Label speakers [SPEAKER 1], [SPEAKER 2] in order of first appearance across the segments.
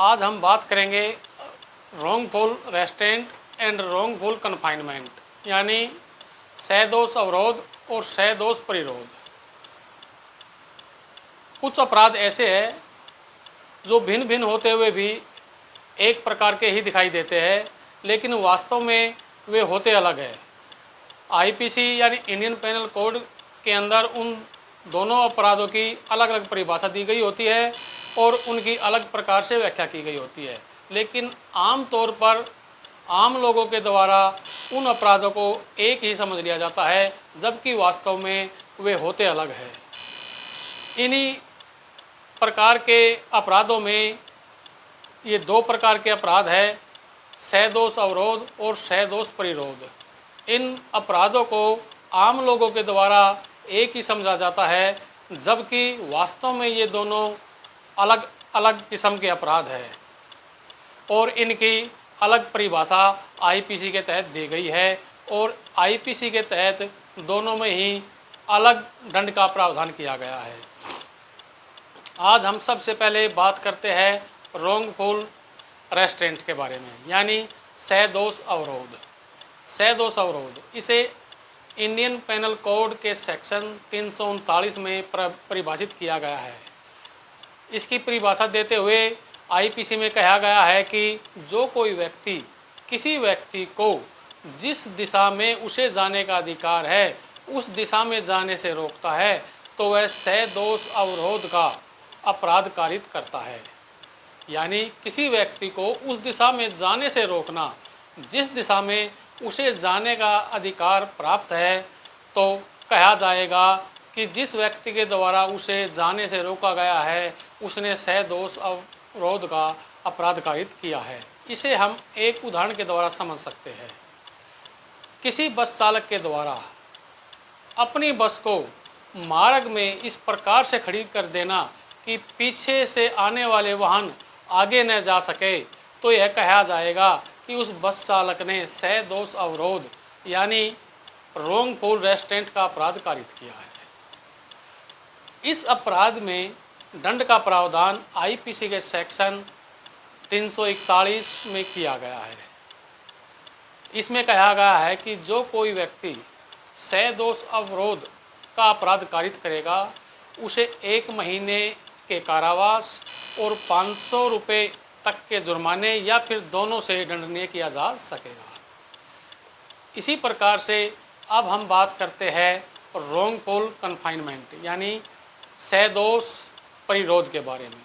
[SPEAKER 1] आज हम बात करेंगे रोंगफुल रेस्ट्रेंट एंड रोंगफुल कन्फाइनमेंट, यानी सदोष अवरोध और सदोष परिरोध। कुछ अपराध ऐसे हैं जो भिन्न भिन्न होते हुए भी एक प्रकार के ही दिखाई देते हैं, लेकिन वास्तव में वे होते अलग हैं। आईपीसी यानी इंडियन पेनल कोड के अंदर उन दोनों अपराधों की अलग अलग परिभाषा दी गई होती है और उनकी अलग प्रकार से व्याख्या की गई होती है, लेकिन आम तौर पर आम लोगों के द्वारा उन अपराधों को एक ही समझ लिया जाता है, जबकि वास्तव में वे होते अलग हैं। इन्हीं प्रकार के अपराधों में ये दो प्रकार के अपराध है, सदोष अवरोध और सदोष परिरोध। इन अपराधों को आम लोगों के द्वारा एक ही समझा जाता है, जबकि वास्तव में ये दोनों अलग अलग किस्म के अपराध हैं और इनकी अलग परिभाषा आईपीसी के तहत दी गई है और आईपीसी के तहत दोनों में ही अलग दंड का प्रावधान किया गया है। आज हम सबसे पहले बात करते हैं रोंगफुल रेस्ट्रेंट के बारे में, यानी सदोष अवरोध। सदोष अवरोध इसे इंडियन पेनल कोड के सेक्शन 339 में परिभाषित किया गया है। इसकी परिभाषा देते हुए आईपीसी में कहा गया है कि जो कोई व्यक्ति किसी व्यक्ति को जिस दिशा में उसे जाने का अधिकार है उस दिशा में जाने से रोकता है तो वह सदोष अवरोध का अपराध कारित करता है। यानी किसी व्यक्ति को उस दिशा में जाने से रोकना जिस दिशा में उसे जाने का अधिकार प्राप्त है, तो कहा जाएगा कि जिस व्यक्ति के द्वारा उसे जाने से रोका गया है उसने सदोष अवरोध का अपराध कारित किया है। इसे हम एक उदाहरण के द्वारा समझ सकते हैं। किसी बस चालक के द्वारा अपनी बस को मार्ग में इस प्रकार से खड़ी कर देना कि पीछे से आने वाले वाहन आगे न जा सके, तो यह कहा जाएगा कि उस बस चालक ने सदोष अवरोध यानी रोंगफुल रेस्ट्रेंट का अपराध कारित किया है। इस अपराध में दंड का प्रावधान आईपीसी के सेक्शन 341 में किया गया है। इसमें कहा गया है कि जो कोई व्यक्ति सदोष अवरोध का अपराध कारित करेगा उसे 1 महीने के कारावास और 500 रुपये तक के जुर्माने या फिर दोनों से दंडनीय किया जा सकेगा। इसी प्रकार से अब हम बात करते हैं रोंगफुल कन्फाइनमेंट यानी सदोष परिरोध के बारे में।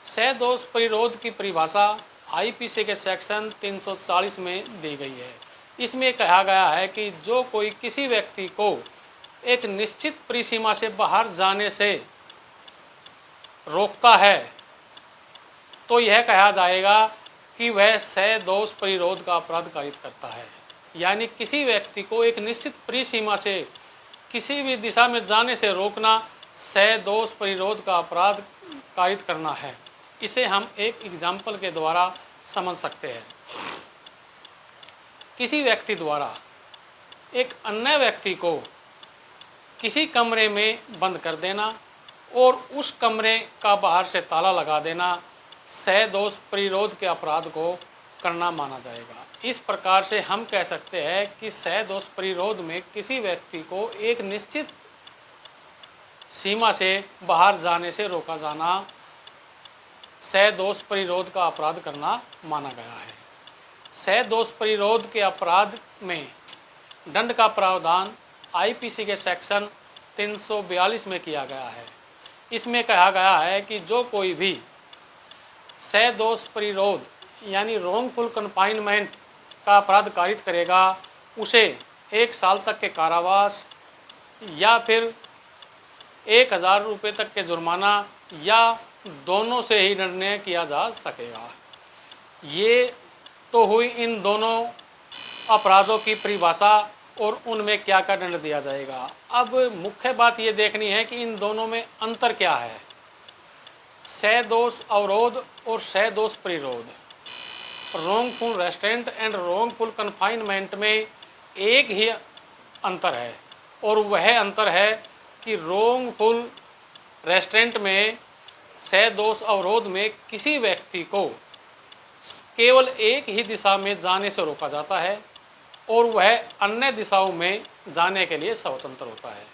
[SPEAKER 1] सदोष परिरोध की परिभाषा आईपीसी के सेक्शन 340 में दी गई है। इसमें कहा गया है कि जो कोई किसी व्यक्ति को एक निश्चित परिसीमा से बाहर जाने से रोकता है तो यह कहा जाएगा कि वह सदोष परिरोध का अपराध कारित करता है। यानी किसी व्यक्ति को एक निश्चित परिसीमा से किसी भी दिशा में जाने से रोकना सदोष परिरोध का अपराध कारित करना है। इसे हम एक एग्जाम्पल के द्वारा समझ सकते हैं। किसी व्यक्ति द्वारा एक अन्य व्यक्ति को किसी कमरे में बंद कर देना और उस कमरे का बाहर से ताला लगा देना सदोष परिरोध के अपराध को करना माना जाएगा। इस प्रकार से हम कह सकते हैं कि सदोष परिरोध में किसी व्यक्ति को एक निश्चित सीमा से बाहर जाने से रोका जाना सदोष परिरोध का अपराध करना माना गया है। सदोष परिरोध के अपराध में दंड का प्रावधान आईपीसी के सेक्शन 342 में किया गया है। इसमें कहा गया है कि जो कोई भी सदोष परिरोध यानी रोंगफुल कन्फाइनमेंट का अपराध कारित करेगा उसे 1 साल तक के कारावास या फिर 1000 रुपये तक के जुर्माना या दोनों से ही दंडनीय किया जा सकेगा। ये तो हुई इन दोनों अपराधों की परिभाषा और उनमें क्या क्या दंड दिया जाएगा। अब मुख्य बात ये देखनी है कि इन दोनों में अंतर क्या है। सदोष अवरोध और सदोष परिरोध, रोंगफुल रेस्ट्रेंट एंड रोंगफुल कन्फाइनमेंट में एक ही अंतर है और वह अंतर है कि रोंगफुल रेस्ट्रेंट में सदोष अवरोध में किसी व्यक्ति को केवल एक ही दिशा में जाने से रोका जाता है और वह अन्य दिशाओं में जाने के लिए स्वतंत्र होता है,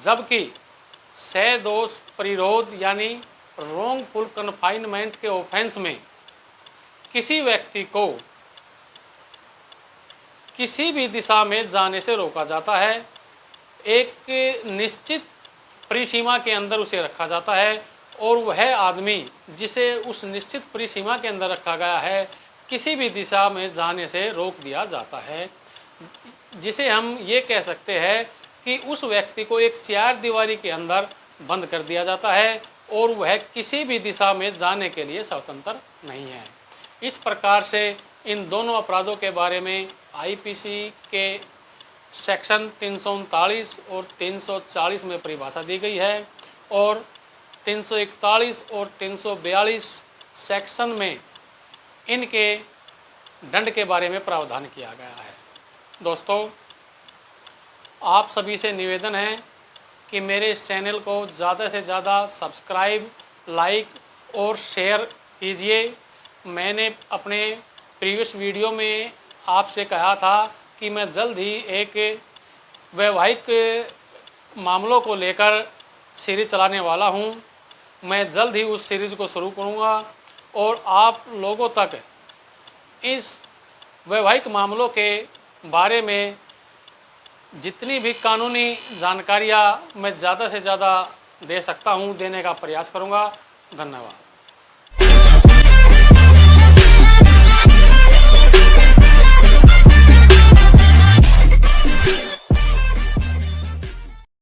[SPEAKER 1] जबकि सदोष परिरोध यानी रोंगफुल कन्फाइनमेंट के ऑफेंस में किसी व्यक्ति को किसी भी दिशा में जाने से रोका जाता है, एक निश्चित परिसीमा के अंदर उसे रखा जाता है और वह आदमी जिसे उस निश्चित परिसीमा के अंदर रखा गया है किसी भी दिशा में जाने से रोक दिया जाता है, जिसे हम ये कह सकते हैं कि उस व्यक्ति को एक चार दीवारी के अंदर बंद कर दिया जाता है और वह किसी भी दिशा में जाने के लिए स्वतंत्र नहीं है। इस प्रकार से इन दोनों अपराधों के बारे में आईपीसी के सेक्शन 339 और 340 में परिभाषा दी गई है और 341 और 342 सेक्शन में इनके दंड के बारे में प्रावधान किया गया है। दोस्तों, आप सभी से निवेदन है कि मेरे इस चैनल को ज़्यादा से ज़्यादा सब्सक्राइब, लाइक और शेयर कीजिए। मैंने अपने प्रीवियस वीडियो में आपसे कहा था कि मैं जल्द ही एक वैवाहिक मामलों को लेकर सीरीज चलाने वाला हूं। मैं जल्द ही उस सीरीज़ को शुरू करूंगा और आप लोगों तक इस वैवाहिक मामलों के बारे में जितनी भी कानूनी जानकारियां मैं ज़्यादा से ज़्यादा दे सकता हूं, देने का प्रयास करूंगा। धन्यवाद।